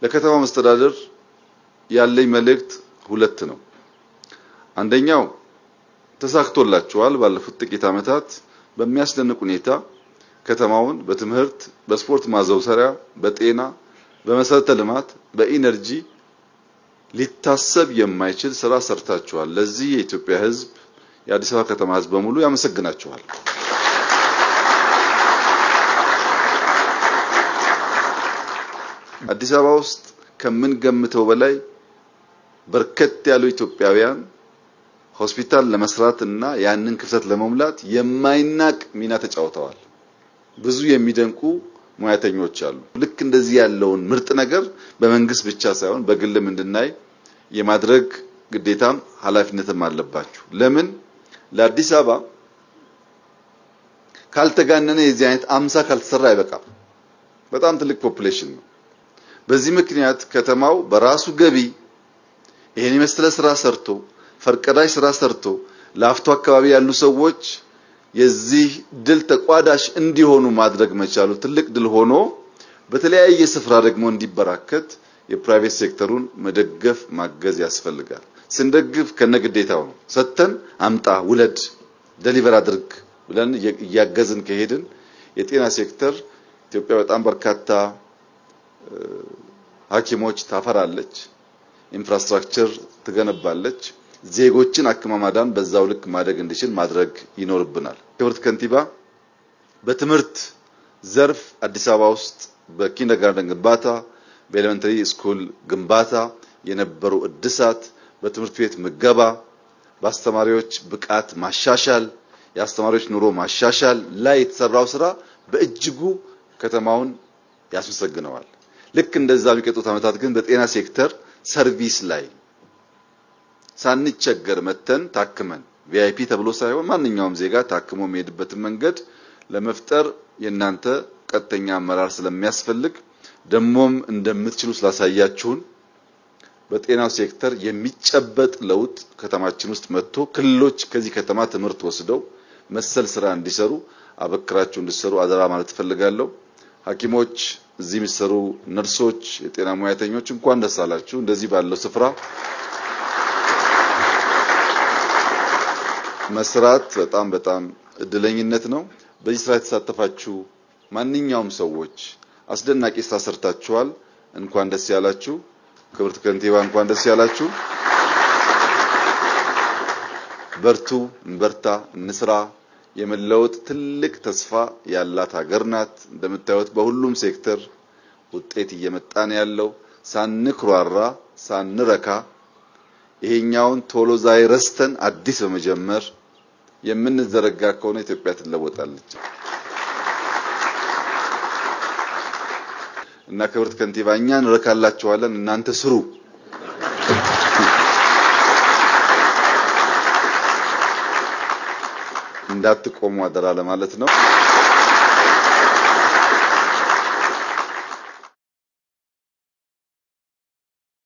ለከተማ መስተዳደር ያለኝ መልእክት ሁለት ነው። አንደኛው ተሳክቶላችኋል። ባለፉት ጥቂት ዓመታት በሚያስደንቅ ሁኔታ ከተማውን በትምህርት፣ በስፖርት ማዘውተሪያ፣ በጤና፣ በመሰረተ ልማት፣ በኢነርጂ ሊታሰብ የማይችል ስራ ሰርታችኋል። ለዚህ የኢትዮጵያ ሕዝብ የአዲስ አበባ ከተማ ሕዝብ በሙሉ ያመሰግናችኋል። አዲስ አበባ ውስጥ ከምንገምተው በላይ በርከት ያሉ ኢትዮጵያውያን ሆስፒታል ለመስራት እና ያንን ክፍተት ለመሙላት የማይናቅ ሚና ተጫውተዋል። ብዙ የሚደንቁ ሙያተኞች አሉ። ልክ እንደዚህ ያለውን ምርጥ ነገር በመንግስት ብቻ ሳይሆን በግልም እንድናይ የማድረግ ግዴታም ኃላፊነትም አለባችሁ። ለምን ለአዲስ አበባ ካልተጋነነ የዚህ አይነት 50 ካልተሰራ አይበቃም። በጣም ትልቅ ፖፑሌሽን ነው። በዚህ ምክንያት ከተማው በራሱ ገቢ ይሄን የመሰለ ስራ ሰርቶ ፈርቀዳጅ ስራ ሰርቶ ላፍቶ አካባቢ ያሉ ሰዎች የዚህ ድል ተቋዳሽ እንዲሆኑ ማድረግ መቻሉ ትልቅ ድል ሆኖ በተለያየ ስፍራ ደግሞ እንዲበራከት የፕራይቬት ሴክተሩን መደገፍ ማገዝ ያስፈልጋል። ስንደግፍ ከነግዴታው ነው። ሰተን አምጣ ውለድ ዴሊቨር አድርግ ብለን እያገዝን ከሄድን የጤና ሴክተር ኢትዮጵያ በጣም በርካታ ሐኪሞች ታፈራለች፣ ኢንፍራስትራክቸር ትገነባለች። ዜጎችን አክማ ማዳን በዛው ልክ ማደግ እንዲችል ማድረግ ይኖርብናል። ክብርት ከንቲባ በትምህርት ዘርፍ አዲስ አበባ ውስጥ በኪንደርጋርተን ግንባታ፣ በኤሌመንተሪ ስኩል ግንባታ የነበሩ እድሳት፣ በትምህርት ቤት ምገባ፣ በአስተማሪዎች ብቃት ማሻሻል፣ የአስተማሪዎች ኑሮ ማሻሻል ላይ የተሰራው ስራ በእጅጉ ከተማውን ያስመሰግነዋል። ልክ እንደዛ የሚቀጥሉት ዓመታት ግን በጤና ሴክተር ሰርቪስ ላይ ሳንቸገር መተን ታክመን ቪአይፒ ተብሎ ሳይሆን ማንኛውም ዜጋ ታክሞ የሚሄድበትን መንገድ ለመፍጠር የናንተ ቀጥተኛ አመራር ስለሚያስፈልግ ደሞም እንደምትችሉ ስላሳያችሁን በጤናው ሴክተር የሚጨበጥ ለውጥ ከተማችን ውስጥ መጥቶ ክልሎች ከዚህ ከተማ ትምህርት ወስደው መሰል ስራ እንዲሰሩ አበክራችሁ እንዲሰሩ አደራ ማለት ፈልጋለሁ። ሐኪሞች፣ እዚህ የሚሰሩ ነርሶች፣ የጤና ሙያተኞች እንኳን ደስ አላችሁ። እንደዚህ ባለው ስፍራ መስራት በጣም እድለኝነት ነው። በዚህ ስራ የተሳተፋችሁ ማንኛውም ሰዎች አስደናቂ ስራ ሰርታችኋል። እንኳን ደስ ያላችሁ። ክብርት ከንቲባ እንኳን ደስ ያላችሁ። በርቱ፣ እንበርታ፣ እንስራ። የመለወጥ ትልቅ ተስፋ ያላት ሀገር ናት። እንደምታዩት በሁሉም ሴክተር ውጤት እየመጣ ነው ያለው። ሳንኩራራ ሳንረካ ይሄኛውን ቶሎ ዛይ ረስተን አዲስ በመጀመር የምንዘረጋ ከሆነ ኢትዮጵያ ትለወጣለች እና ክብርት ከንቲባ እኛ እንረካላችኋለን፣ እናንተ ስሩ። እንዳትቆሙ አደራ ለማለት ነው።